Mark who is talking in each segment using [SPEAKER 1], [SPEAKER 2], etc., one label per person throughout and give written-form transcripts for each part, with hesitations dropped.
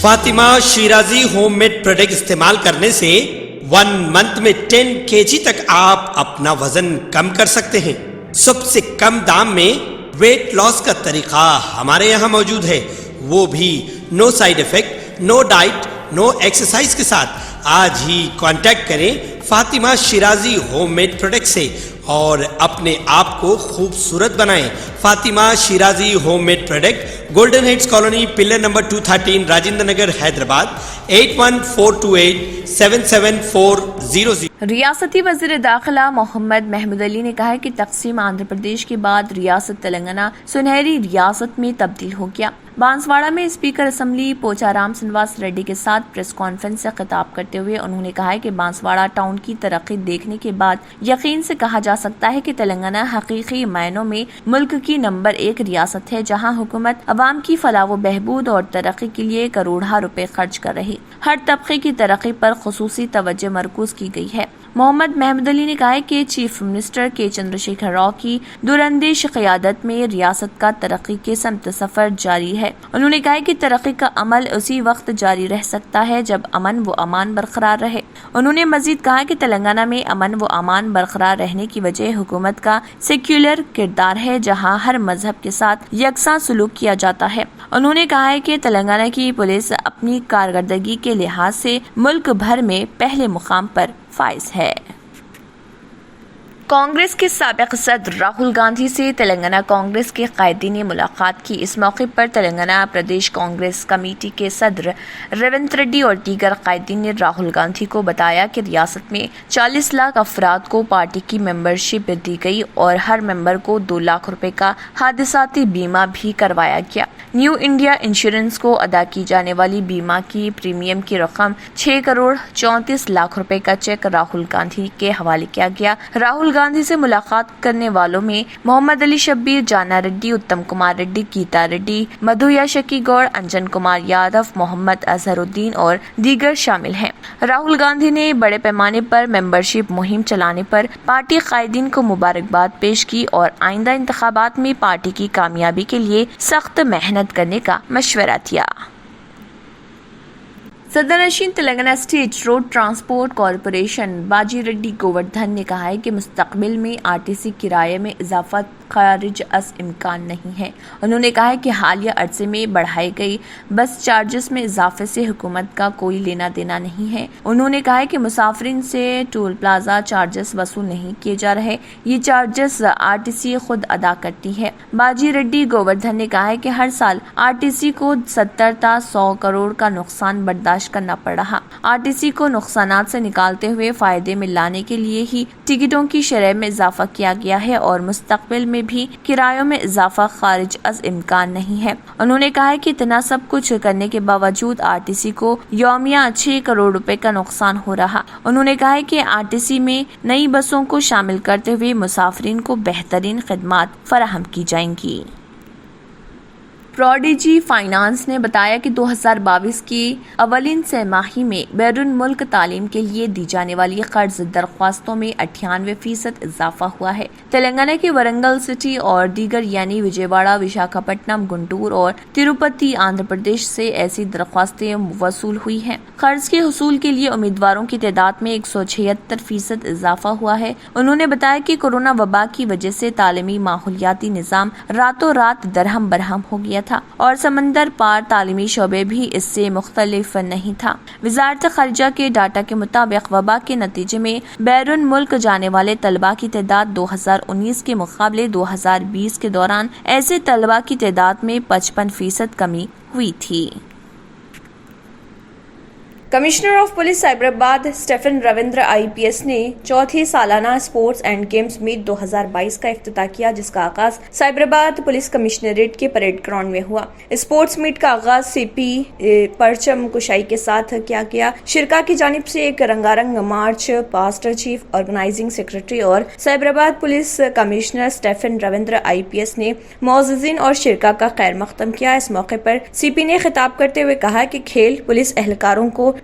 [SPEAKER 1] Fatima Shirazi homemade product استعمال کرنے سے 1 منتھ میں 10 kg تک آپ اپنا وزن کم کر سکتے ہیں۔ سب سے کم دام میں ویٹ لاس کا طریقہ ہمارے یہاں موجود ہے، وہ بھی no side effect, no diet, no exercise کے ساتھ۔ آج ہی کانٹیکٹ کریں Fatima Shirazi homemade product سے اور اپنے آپ کو خوبصورت بنائیں۔ Fatima Shirazi homemade product, Golden Heights colony, pillar number 213، Rajendra Nagar, Hyderabad, 8142877400۔
[SPEAKER 2] ریاستی وزیر داخلہ محمد محمود علی نے کہا ہے کہ تقسیم آندھرا پردیش کے بعد ریاست تلنگانہ سنہری ریاست میں تبدیل ہو گیا۔ بانسواڑہ میں اسپیکر اسمبلی پوچارام سنواس ریڈی کے ساتھ پریس کانفرنس سے خطاب کرتے ہوئے انہوں نے کہا ہے کہ بانسواڑہ ٹاؤن کی ترقی دیکھنے کے بعد یقین سے کہا جا سکتا ہے کہ تلنگانہ حقیقی معنوں میں ملک کی نمبر 1 ریاست ہے، جہاں حکومت عوام کی فلاح و بہبود اور ترقی کے لیے کروڑہ روپے خرچ کر رہی، ہر طبقے کی ترقی پر خصوصی توجہ مرکوز کی گئی ہے۔ محمد محمود علی نے کہا ہے کہ چیف منسٹر کے چندر شیکھر راؤ کی دوراندیش قیادت میں ریاست کا ترقی کے سمت سفر جاری ہے۔ انہوں نے کہا کہ ترقی کا عمل اسی وقت جاری رہ سکتا ہے جب امن و امان برقرار رہے۔ انہوں نے مزید کہا کہ تلنگانہ میں امن و امان برقرار رہنے کی وجہ حکومت کا سیکولر کردار ہے، جہاں ہر مذہب کے ساتھ یکساں سلوک کیا جاتا ہے۔ انہوں نے کہا ہے کہ تلنگانہ کی پولیس اپنی کارکردگی کے لحاظ سے ملک بھر میں پہلے مقام پر فائز ہے۔ کانگریس کے سابق صدر راہل گاندھی سے تلنگانہ کانگریس کے قائدین نے ملاقات کی۔ اس موقع پر تلنگانہ پردیش کانگریس کمیٹی کے صدر ریونت ریڈی اور دیگر قائدین نے راہل گاندھی کو بتایا کہ ریاست میں 40 لاکھ افراد کو پارٹی کی ممبرشپ دی گئی اور ہر ممبر کو 2 لاکھ روپے کا حادثاتی بیمہ بھی کروایا گیا۔ نیو انڈیا انشورنس کو ادا کی جانے والی بیمہ کی پریمیم کی رقم 6 کروڑ 34 لاکھ روپے کا چیک راہل گاندھی کے حوالے کیا گیا۔ راہل گاندھی سے ملاقات کرنے والوں میں محمد علی شبیر، جانا ریڈی، اتم کمار ریڈی، گیتا ریڈی، مدھویا شکی گوڑ، انجن کمار یادو، محمد اظہر الدین اور دیگر شامل ہیں۔ راہل گاندھی نے بڑے پیمانے پر ممبرشپ مہم چلانے پر پارٹی قائدین کو مبارکباد پیش کی اور آئندہ انتخابات میں پارٹی کی کامیابی کے لیے سخت محنت کرنے کا مشورہ دیا۔ صدر نشین Telangana state road transport corporation باجی ریڈی گووردھن نے کہا ہے کہ مستقبل میں RTC کرایے میں اضافہ خارج از امکان نہیں ہے۔ انہوں نے کہا ہے کہ حالیہ عرصے میں بڑھائے گئی بس چارجز میں اضافے سے حکومت کا کوئی لینا دینا نہیں ہے۔ انہوں نے کہا ہے کہ مسافرین سے ٹول پلازا چارجز وصول نہیں کیے جا رہے، یہ چارجز RTC خود ادا کرتی ہے۔ باجی ریڈی گووردھن نے کہا ہے کہ ہر سال RTC کو 70 تا 100 کروڑ کا نقصان برداشت کرنا پڑ رہا۔ RTC کو نقصانات سے نکالتے ہوئے فائدے میں لانے کے لیے ہی ٹکٹوں کی شرح میں اضافہ کیا گیا ہے اور مستقبل میں بھی کرایوں میں اضافہ خارج از امکان نہیں ہے۔ انہوں نے کہا ہے کہ اتنا سب کچھ کرنے کے باوجود RTC کو یومیہ 6 کروڑ روپے کا نقصان ہو رہا۔ انہوں نے کہا ہے کہ RTC میں نئی بسوں کو شامل کرتے ہوئے مسافرین کو بہترین خدمات فراہم کی جائیں گی۔ پروڈیجی فائنانس نے بتایا کہ 2022 کی اولین سہ ماہی میں بیرون ملک تعلیم کے لیے دی جانے والی قرض درخواستوں میں 98% اضافہ ہوا ہے۔ تلنگانہ کے ورنگل سٹی اور دیگر یعنی وجے واڑہ، وشاکھاپٹنم، گنٹور اور تروپتی آندھرا پردیش سے ایسی درخواستیں وصول ہوئی ہیں۔ قرض کے حصول کے لیے امیدواروں کی تعداد میں 176% اضافہ ہوا ہے۔ انہوں نے بتایا کہ کورونا وبا کی وجہ سے تعلیمی ماحولیاتی نظام راتوں رات درہم برہم ہو گیا تھا اور سمندر پار تعلیمی شعبے بھی اس سے مختلف نہیں تھا۔ وزارت خارجہ کے ڈاٹا کے مطابق وبا کے نتیجے میں بیرون ملک جانے والے طلباء کی تعداد 2019 کے مقابلے 2020 کے دوران ایسے طلباء کی تعداد میں 55% کمی ہوئی تھی۔ Commissioner of police Cyberabad Stephen Ravindra IPS نے چوتھی سالانہ اسپورٹس اینڈ گیمز میٹ 2022 کا افتتاح کیا، جس کا آغاز سائبرآباد پولیس کمشنریٹ کے پریڈ گراؤنڈ میں ہوا۔ اسپورٹس میٹ کا آغاز CP پرچم کشائی کے ساتھ کیا گیا۔ شرکا کی جانب سے ایک رنگا رنگ march past chief organising secretary اور Cyberabad police commissioner Stephen Ravindra IPS نے معززین اور شرکا کا خیر مقدم کیا۔ اس موقع پر CP نے خطاب کرتے ہوئے کہا کہ کھیل پولیس اہلکاروں کو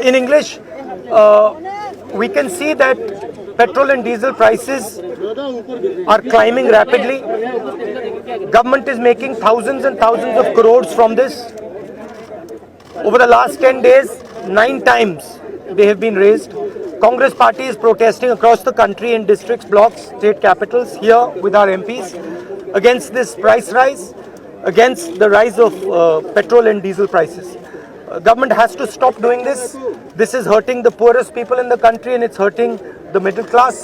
[SPEAKER 3] in English we can see that petrol and diesel prices are climbing rapidly. Government is making thousands and thousands of crores from this. Over the last 10 days, 9 times they have been raised. Congress party is protesting across the country in districts, blocks, state capitals, here with our MPs against this price rise, against the rise of petrol and diesel prices. Government has to stop doing this. This is hurting the poorest people in the country and it's hurting the middle class.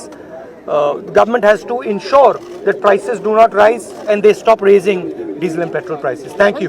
[SPEAKER 3] Government has to ensure that prices do not rise and they stop raising diesel and petrol prices. Thank you.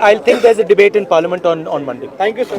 [SPEAKER 3] I'll think there's a debate in Parliament on Monday.
[SPEAKER 4] Thank you, sir.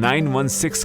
[SPEAKER 5] 916